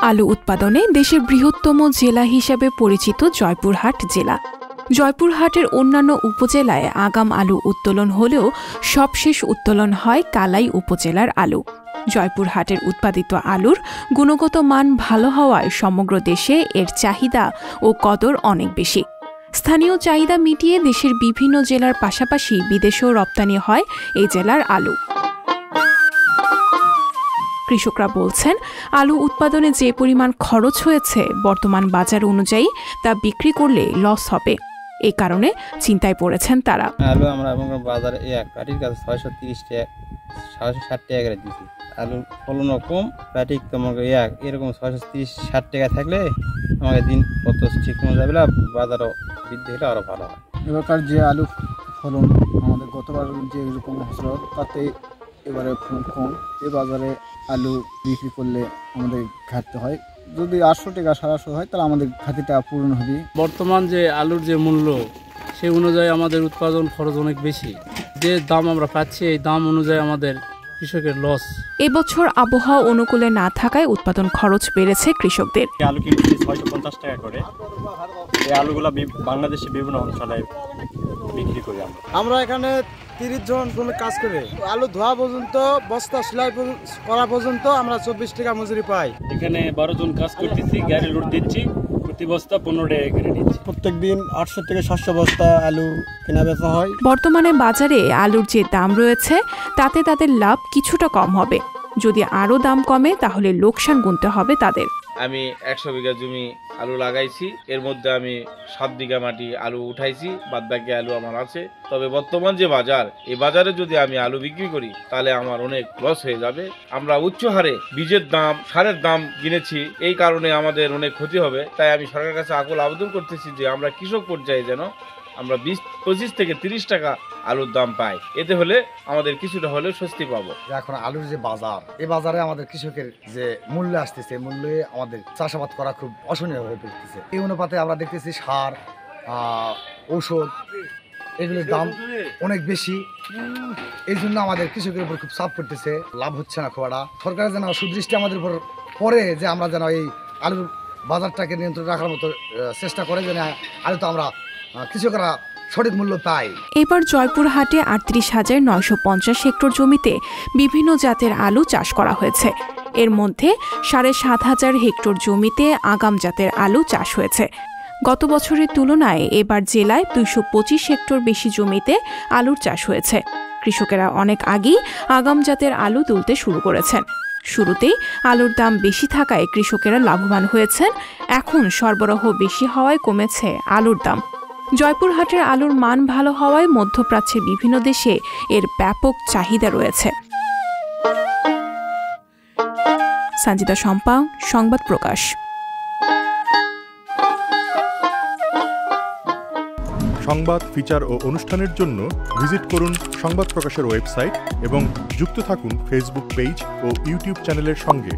আলু উৎপাদনে দেশের বৃহত্তম জেলা হিসেবে পরিচিত জয়পুরহাট জেলা। জয়পুরহাটের অন্যান্য উপজেলায় আগাম আলু উত্তোলন হলেও সবশেষ উত্তোলন হয় কালাই উপজেলার আলু। জয়পুরহাটের উৎপাদিত আলুর গুণগত মান ভালো হওয়ায় সমগ্র দেশে এর চাহিদা ও কদর অনেক বেশি। স্থানীয় চাহিদা মিটিয়ে দেশের বিভিন্ন জেলার পাশাপাশি বিদেশেও রপ্তানি হয় এই জেলার আলু। কৃষকরা বলছেন, আলু উৎপাদনে যে পরিমাণ খরচ হয়েছে বর্তমান বাজার অনুযায়ী তা বিক্রি করলে লস হবে। এই কারণে চিন্তায় পড়েছেন তারা। আলু আমরা বাজারে এক কাঠির কাছে 630 টাকা 660 টাকা করে দিচ্ছি। আলুর ফলনও কম, কাঠিক তোমাকে এরকম 630-60 টাকা থাকলে আমাকে দিন কত ঠিক মতো যাবে না, বাজারও বৃদ্ধি হলে আরও ভালো হয়। এবারকার যে আলু ফলন আমাদের গতবার যে এরকম হচ্ছিল তাতে এবারে কম। এ বাজারে আলু বিক্রি করলে আমাদের ঘাটতি হয়। যদি 800 টাকা 750 হয় তাহলে আমাদের ঘাটতিটা পূরণ হবে। বর্তমান যে আলুর যে মূল্য সেই অনুযায়ী আমাদের উৎপাদন খরচ অনেক বেশি। যে দাম আমরা পাচ্ছি এই দাম অনুযায়ী আমাদের কৃষকের লস। এবছর আবহাওয়া অনুকূলে না থাকায় উৎপাদন খরচ বেড়েছে কৃষকদের। আলু কিনছি 650 টাকা করে। এই আলুগুলা বাংলাদেশে বিভিন্ন অঞ্চলে বিক্রি করি আমরা এখানে 30 জন শ্রমিক কাজ করে আলু ধোয়া পর্যন্ত, বস্তা সেলাই করা পর্যন্ত আমরা 24 টাকা মজুরি পাই। এখানে 12 জন কাজ করতেছি, গাড়ি লোড দিচ্ছি, প্রতি বস্তা 15 টাকা করে নিচ্ছি। প্রত্যেকদিন 800 থেকে 700 বস্তা আলু কেনা বেচা হয়। বর্তমানে বাজারে আলুর যে দাম রয়েছে তাতে তাদের লাভ কিছুটা কম হবে। যদি আরও দাম কমে তাহলে লোকসান গুনতে হবে তাদের। আমি 100 বিঘা জমি আলু লাগাইছি, এর মধ্যে আমি 7 বিঘা মাটি আলু উঠাইছি, বাদ বাকি আলু আমার আছে। তবে বর্তমান যে বাজার, এই বাজারে যদি আমি আলু বিক্রি করি তাহলে আমার অনেক লস হয়ে যাবে। আমরা উচ্চ হারে বীজের দাম, সারের দাম কিনেছি, এই কারণে আমাদের অনেক ক্ষতি হবে। তাই আমি সরকারের কাছে আকুল আবেদন করতেছি যে আমরা কৃষক পর্যায়ে যেন আমরা 20-25 থেকে 30 টাকা আলুর দাম পাই। এতে হলে আমাদের কিছুটা হলেও স্বস্তি পাবো। এখন আলুর যে বাজার, এই বাজারে আমাদের কৃষকের যে মূল্য আসতেছে, মূল্যে আমাদের চাষাবাদ করা খুব অসহনীয় হয়ে পড়তেছে। এই অনুপাতে আমরা দেখতেছি সার, ঔষধ এগুলোর দাম অনেক বেশি। এই জন্য আমাদের কৃষকের উপর খুব চাপ পড়তেছে, লাভ হচ্ছে না খুব একটা। সরকারের যেন সুদৃষ্টি আমাদের উপর পড়ে যে আমরা যেন এই আলুর বাজারটাকে নিয়ন্ত্রণ রাখার মতো চেষ্টা করে, যেন আলু তো আমরা কৃষকরা সঠিক মূল্য পায়। এবার জয়পুরহাটে 38,950 হেক্টর জমিতে বিভিন্ন জাতের আলু চাষ করা হয়েছে। এর মধ্যে 7,500 হেক্টর জমিতে আগাম জাতের আলু চাষ হয়েছে। গত বছরের তুলনায় এবার জেলায় 225 হেক্টর বেশি জমিতে আলুর চাষ হয়েছে। কৃষকেরা অনেক আগেই আগাম জাতের আলু তুলতে শুরু করেছেন। শুরুতেই আলুর দাম বেশি থাকায় কৃষকেরা লাভবান হয়েছেন। এখন সরবরাহ বেশি হওয়ায় কমেছে আলুর দাম। জয়পুরহাটের আলুর মান ভালো হওয়ায় মধ্যপ্রাচ্যের বিভিন্ন দেশে এর ব্যাপক চাহিদা রয়েছে। সঞ্জিতা শম্পা, সংবাদ প্রকাশ। সংবাদ, ফিচার ও অনুষ্ঠানের জন্য ভিজিট করুন সংবাদ প্রকাশের ওয়েবসাইট এবং যুক্ত থাকুন ফেসবুক পেজ ও ইউটিউব চ্যানেলের সঙ্গে।